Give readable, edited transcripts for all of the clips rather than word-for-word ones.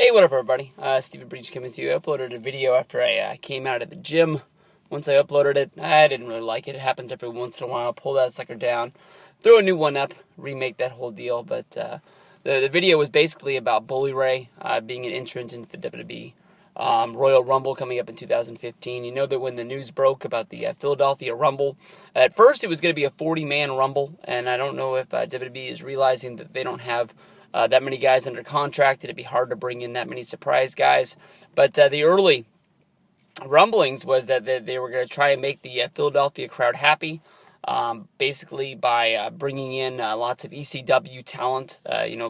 Hey, what up, everybody? Stephen Breach coming to you. I uploaded a video after I came out of the gym. Once I uploaded it, I didn't really like it. It happens every once in a while. Pull that sucker down, throw a new one up, remake that whole deal. But the video was basically about Bully Ray being an entrant into the WWE. Royal Rumble coming up in 2015. You know that when the news broke about the Philadelphia Rumble, at first it was going to be a 40-man Rumble, and I don't know if WWE is realizing that they don't have that many guys under contract. It'd be hard to bring in that many surprise guys. But the early rumblings was that they were going to try and make the Philadelphia crowd happy, basically by bringing in lots of ECW talent,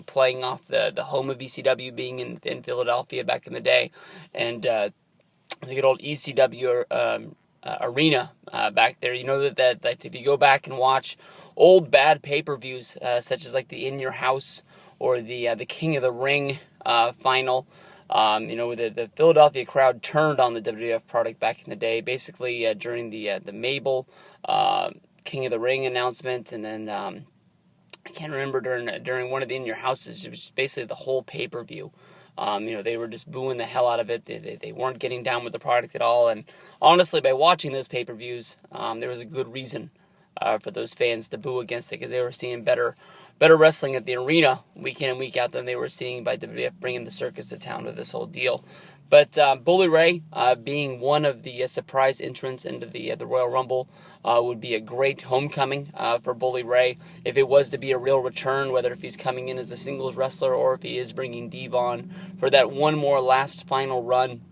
playing off the home of ECW being in Philadelphia back in the day, and the good old ECW arena back there. You know that if you go back and watch old bad pay-per-views, such as like the In Your House or the King of the Ring final, the Philadelphia crowd turned on the WWF product back in the day, basically during the Mabel King of the Ring announcement, and then I can't remember during one of the In Your Houses. It was basically the whole pay-per-view. They were just booing the hell out of it. They weren't getting down with the product at all. And honestly, by watching those pay-per-views, there was a good reason for those fans to boo against it, because they were seeing better wrestling at the arena week in and week out than they were seeing by WWF bringing the circus to town with this whole deal. But Bully Ray being one of the surprise entrants into the Royal Rumble would be a great homecoming for Bully Ray if it was to be a real return, whether if he's coming in as a singles wrestler or if he is bringing Devon for that one more last final run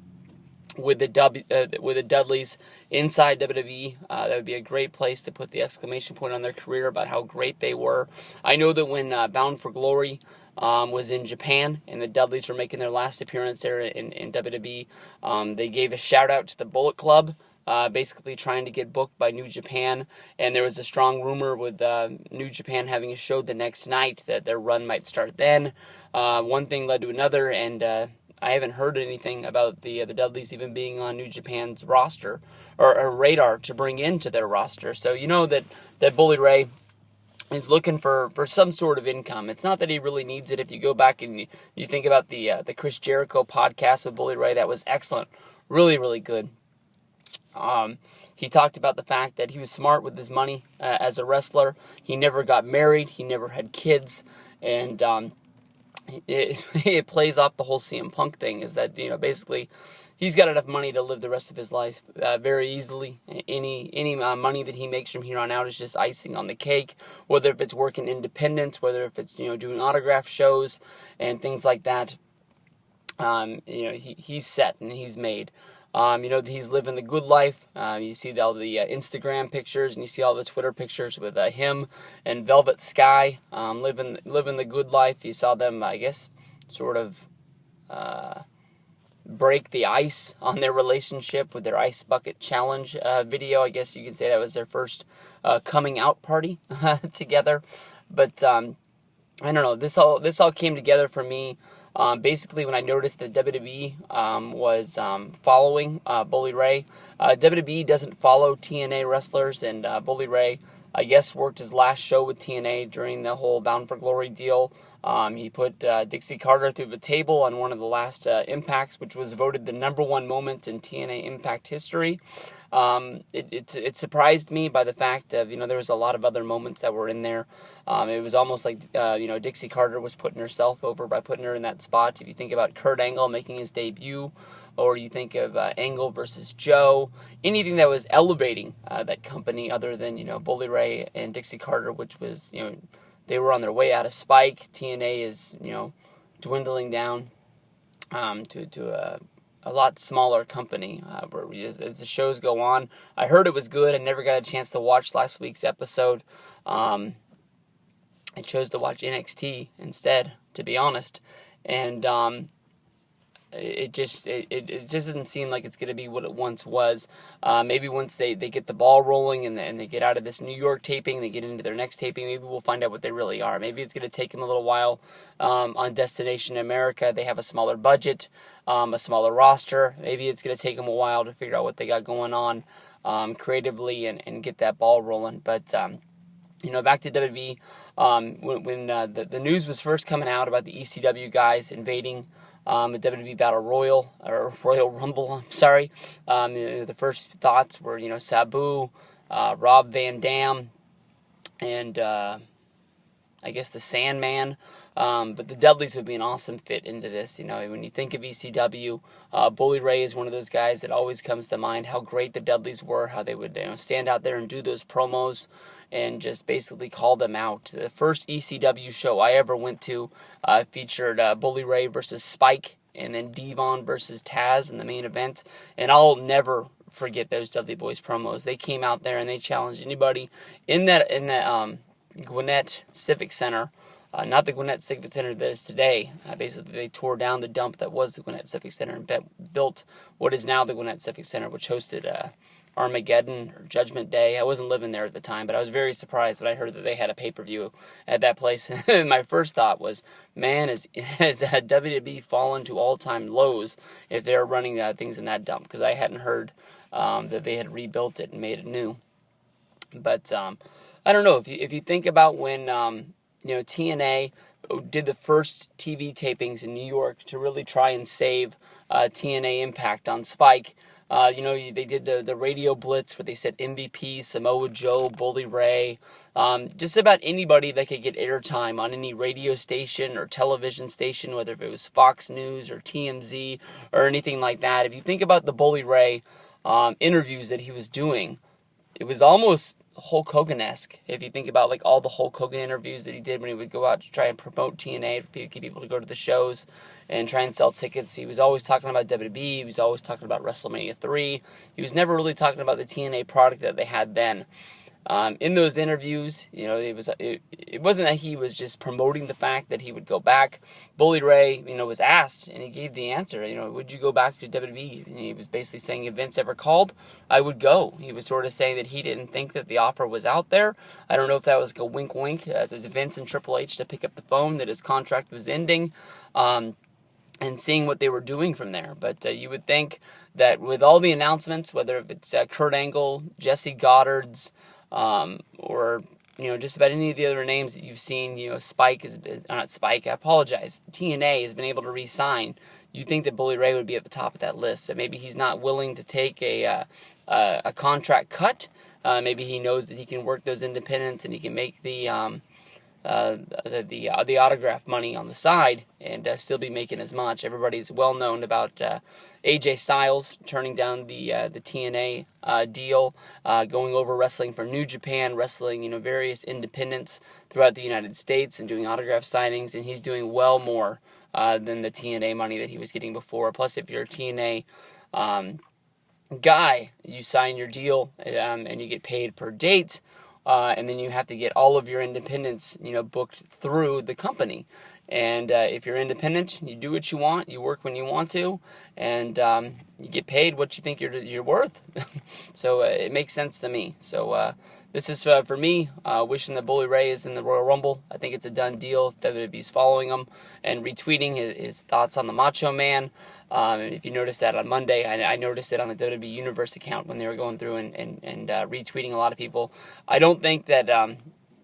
with the Dudleys inside WWE. That would be a great place to put the exclamation point on their career about how great they were. I know that when Bound for Glory was in Japan and the Dudleys were making their last appearance there in WWE, they gave a shout out to the Bullet Club, basically trying to get booked by New Japan, and there was a strong rumor with New Japan having a show the next night that their run might start then. One thing led to another, and I haven't heard anything about the Dudleys even being on New Japan's roster or radar to bring into their roster. So you know that Bully Ray is looking for some sort of income. It's not that he really needs it. If you go back and you think about the Chris Jericho podcast with Bully Ray, that was excellent. Really, really good. He talked about the fact that he was smart with his money as a wrestler. He never got married. He never had kids. And it plays off the whole CM Punk thing, is that, basically he's got enough money to live the rest of his life very easily. Any money that he makes from here on out is just icing on the cake, whether if it's working independent, whether if it's, doing autograph shows and things like that. He's set and he's made. He's living the good life. You see all the Instagram pictures and you see all the Twitter pictures with him and Velvet Sky living the good life. You saw them, I guess, sort of break the ice on their relationship with their ice bucket challenge video. I guess you could say that was their first coming out party together. But I don't know. This all came together for me. Basically, when I noticed that WWE was following Bully Ray, WWE doesn't follow TNA wrestlers, and Bully Ray, I guess, worked his last show with TNA during the whole Bound for Glory deal. He put Dixie Carter through the table on one of the last Impacts, which was voted the #1 moment in TNA Impact history. It surprised me by the fact of, there was a lot of other moments that were in there. It was almost like, Dixie Carter was putting herself over by putting her in that spot. If you think about Kurt Angle making his debut, or you think of Angle versus Joe, anything that was elevating that company other than, Bully Ray and Dixie Carter, which was, they were on their way out of Spike. TNA is, dwindling down to a lot smaller company as the shows go on. I heard it was good. I never got a chance to watch last week's episode. I chose to watch NXT instead, to be honest. And it just doesn't seem like it's going to be what it once was. Maybe once they get the ball rolling and they get out of this New York taping, they get into their next taping, maybe we'll find out what they really are. Maybe it's going to take them a little while on Destination America. They have a smaller budget, a smaller roster. Maybe it's going to take them a while to figure out what they got going on creatively and get that ball rolling. But back to WWE, when the news was first coming out about the ECW guys invading at WWE Battle Royal, or Royal Rumble, I'm sorry. The first thoughts were, Sabu, Rob Van Dam, and I guess the Sandman. But the Dudleys would be an awesome fit into this. When you think of ECW, Bully Ray is one of those guys that always comes to mind. How great the Dudleys were, how they would stand out there and do those promos and just basically call them out. The first ECW show I ever went to featured Bully Ray versus Spike, and then Devon versus Taz in the main event. And I'll never forget those Dudley Boys promos. They came out there and they challenged anybody in that Gwinnett Civic Center. Not the Gwinnett Civic Center that is today. Basically, they tore down the dump that was the Gwinnett Civic Center and built what is now the Gwinnett Civic Center, which hosted Armageddon or Judgment Day. I wasn't living there at the time, but I was very surprised when I heard that they had a pay-per-view at that place. And my first thought was, man, has WWE fallen to all-time lows if they're running things in that dump? Because I hadn't heard that they had rebuilt it and made it new. But I don't know, if you think about when TNA did the first TV tapings in New York to really try and save TNA Impact on Spike. They did the radio blitz where they said MVP, Samoa Joe, Bully Ray, just about anybody that could get airtime on any radio station or television station, whether it was Fox News or TMZ or anything like that. If you think about the Bully Ray interviews that he was doing, it was almost Hulk Hogan-esque. If you think about all the Hulk Hogan interviews that he did when he would go out to try and promote TNA, to get people to go to the shows and try and sell tickets, he was always talking about WWE. He was always talking about WrestleMania 3. He was never really talking about the TNA product that they had then. In those interviews, it wasn't that he was just promoting the fact that he would go back. Bully Ray, was asked, and he gave the answer. Would you go back to WWE? And he was basically saying, if Vince ever called, I would go. He was sort of saying that he didn't think that the offer was out there. I don't know if that was a wink-wink to Vince and Triple H to pick up the phone, that his contract was ending, and seeing what they were doing from there. But you would think that with all the announcements, whether if it's Kurt Angle, Jesse Goddard's, or just about any of the other names that you've seen, Spike is not Spike, I apologize, TNA has been able to re-sign. You think that Bully Ray would be at the top of that list, but maybe he's not willing to take a contract cut. Maybe he knows that he can work those independents and he can make the autograph money on the side and still be making as much. Everybody's well known about AJ Styles turning down the TNA deal, going over wrestling for New Japan, wrestling various independents throughout the United States and doing autograph signings, and he's doing well more than the TNA money that he was getting before. Plus, if you're a TNA guy, you sign your deal and you get paid per date. And then you have to get all of your independents, booked through the company. And if you're independent, you do what you want, you work when you want to, and you get paid what you think you're worth. So it makes sense to me. So this is for me, wishing that Bully Ray is in the Royal Rumble. I think it's a done deal if WWE's following him and retweeting his thoughts on the Macho Man. And if you noticed that on Monday, I noticed it on the WWE Universe account when they were going through and retweeting a lot of people. I don't think that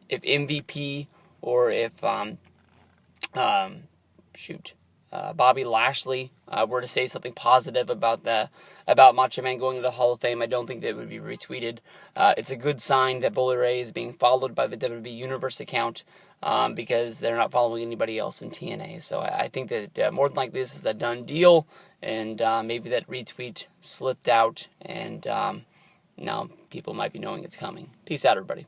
if MVP or if Bobby Lashley were to say something positive about Macho Man going to the Hall of Fame, I don't think that it would be retweeted. It's a good sign that Bully Ray is being followed by the WWE Universe account. Because they're not following anybody else in TNA. So I think that more than likely this is a done deal, and maybe that retweet slipped out, and now people might be knowing it's coming. Peace out, everybody.